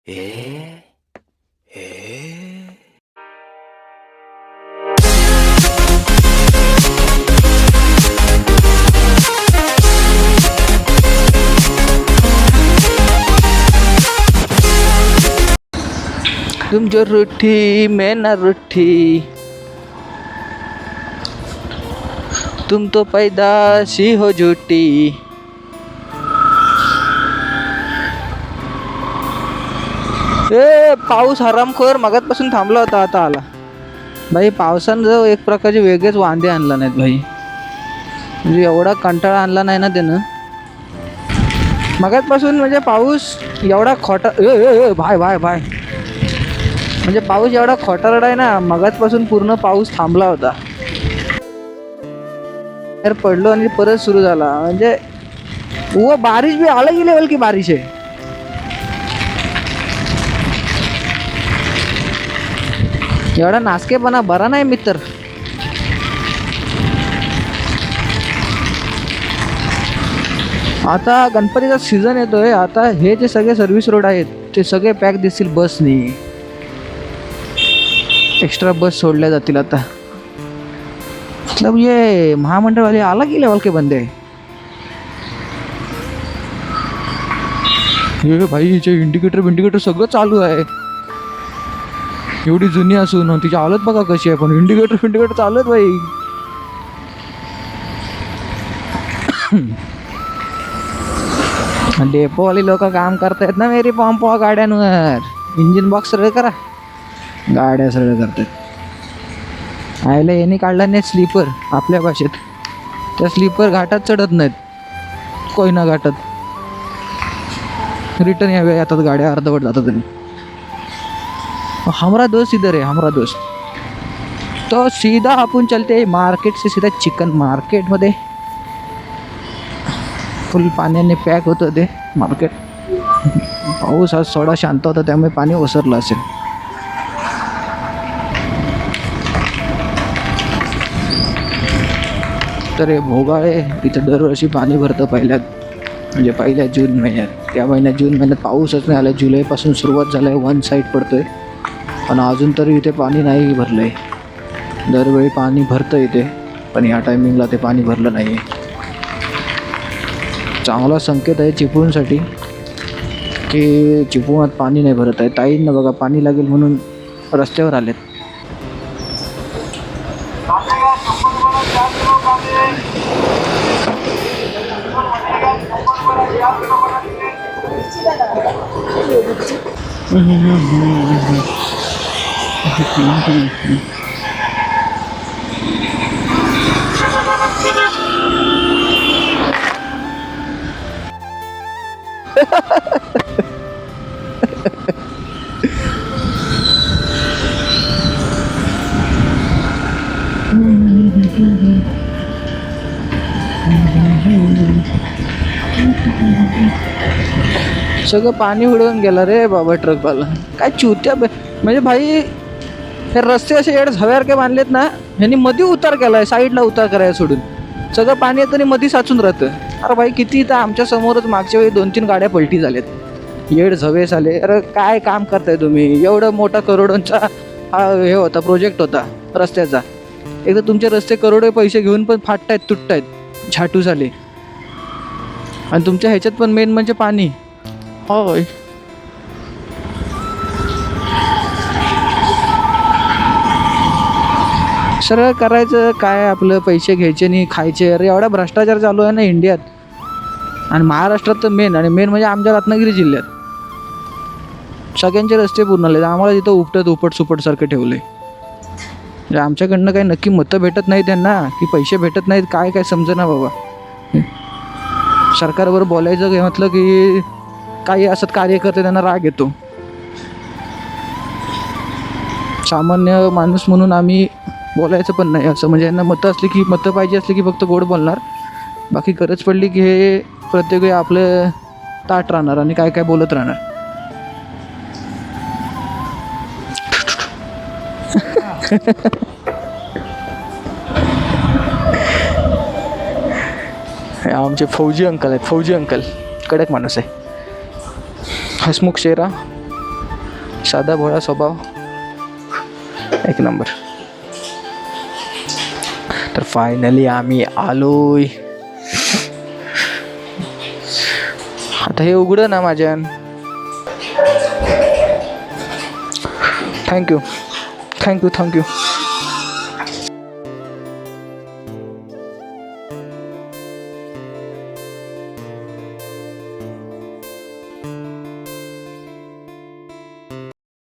えええतुम जो रूठी मैं ना रूठी तुम तो पैदाशी हो झूठी ए पाऊस हरामखोर मगातपासून थांबला होता आता आला भाई. पावसानं जो एक प्रकारचे वेगळेच वांदे आणला नाहीत भाई. म्हणजे एवढा कंटाळा आणला नाही ना त्यानं मगातपासून. म्हणजे पाऊस एवढा खोटा भाय भाय भाय म्हणजे पाऊस एवढा खोटारडा आहे ना. मगातपासून पूर्ण पाऊस थांबला होता तर पडलो आणि परत सुरू झाला. म्हणजे वो बारिश भी अलग ही लेवल की बारिश है. एवढा नासकेपणा बरा नाही मित्र. आता गणपतीचा सीझन येतोय. आता हे जे सगळे सर्व्हिस रोड आहेत ते सगळे पॅक दिसतील बसनी. एक्स्ट्रा बस सोडल्या जातील आता. मतलब ये महामंडळ वाले अलग ही लेवल के बंदे हैं. हे भाई हिचे इंडिकेटर सगळं चालू आहे. एवढी जुनी असून तिची हालत बघा कशी आहे. पण इंडिकेटर चालू आहेत भाई. डेपोवाली लोक काम करतायत ना मेरी पंप गाड्यांवर. इंजिन बॉक्स सरळ करा, गाड्या सरळ करतात. आयला यांनी काढला नाही स्लीपर आपल्या भाषेत. त्या स्लीपर घाटात चढत नाहीत, कोयना घाटात. रिटर्न यावे येतात गाड्या, अर्धवट जातात. त्यांनी हमारा दोस्त इधर है, हमारा दोस्त. तो सीधा आपण चलते मार्केट से सीधा चिकन मार्केटमध्ये. फुल पाण्याने पॅक होतं ते मार्केट. पाऊस आज थोडा शांत होता त्यामुळे पाणी ओसरलं असेल. तर हे भोगाळे इथं दरवर्षी पाणी भरतं पहिल्या जून महिन्यात. त्या महिन्यात जून महिन्यात पाऊसच नाही आला. जुलैपासून सुरुवात झालं आहे, वन साईड पडतोय. पण अजून तरी इथे पाणी नाही भरलं आहे. दरवेळी पाणी भरतं इथे, पण ह्या टायमिंगला ते पाणी भरलं नाही आहे. चांगला संकेत आहे चिपळूणसाठी की चिपळूणात पाणी नाही भरत आहे. ताईंना बघा पाणी लागेल म्हणून रस्त्यावर आलेत. सगळं पाणी उडवून गेलं रे बाबा ट्रकवाला. काय चुत्या म्हणजे भाई. हे रस्ते असे एवढे झव्यासारखे बांधलेत ना, ह्यांनी मध्ये उतार केलाय, साईडला उतार करायला सोडून. सगळं पाणी येतं आणि मध्ये साचून राहतं. अरे भाई किती तर आमच्या समोरच मागच्या वेळी 2-3 गाड्या पलटी झाल्यात. येड झवे झाले. अरे काय काम करताय तुम्ही. एवढं मोठा करोडोंचा हा हे होता, प्रोजेक्ट होता रस्त्याचा. एकदा तुमचे रस्ते करोडो पैसे घेऊन पण फाटतायत, तुटतायत, झाटू झाले. आणि तुमच्या ह्याच्यात पण मेन म्हणजे पाणी. होय सरळ करायचं काय, आपलं पैसे घ्यायचे नाही खायचे. अरे एवढा भ्रष्टाचार चालू आहे ना इंडियात. आणि महाराष्ट्रात तर मेन म्हणजे आमच्या रत्नागिरी जिल्ह्यात सगळ्यांचे रस्ते पूर्ण आले. आम्हाला तिथं उपट सुपट सारखं ठेवले. म्हणजे आमच्याकडनं काही नक्की मतं भेटत नाही त्यांना की पैसे भेटत नाहीत, काय समजेना बाबा. सरकारवर बोलायचं काय म्हटलं की काही असत कार्यकर्ते त्यांना राग येतो. सामान्य माणूस म्हणून आम्ही बोलायचं पण नाही असं. म्हणजे यांना मतं पाहिजे असली की फक्त गोड बोलणार. बाकी गरज पडली की हे प्रत्येक वेळी आपलं ताट राहणार आणि काय बोलत राहणार. आमचे फौजी अंकल आहेत. कडक माणूस आहे. हसमुख शेरा साधा भोळा स्वभाव, एक नंबर. तर फायनली आम्ही आलोय. आता हे उघड ना माझ्यान. थँक्यू.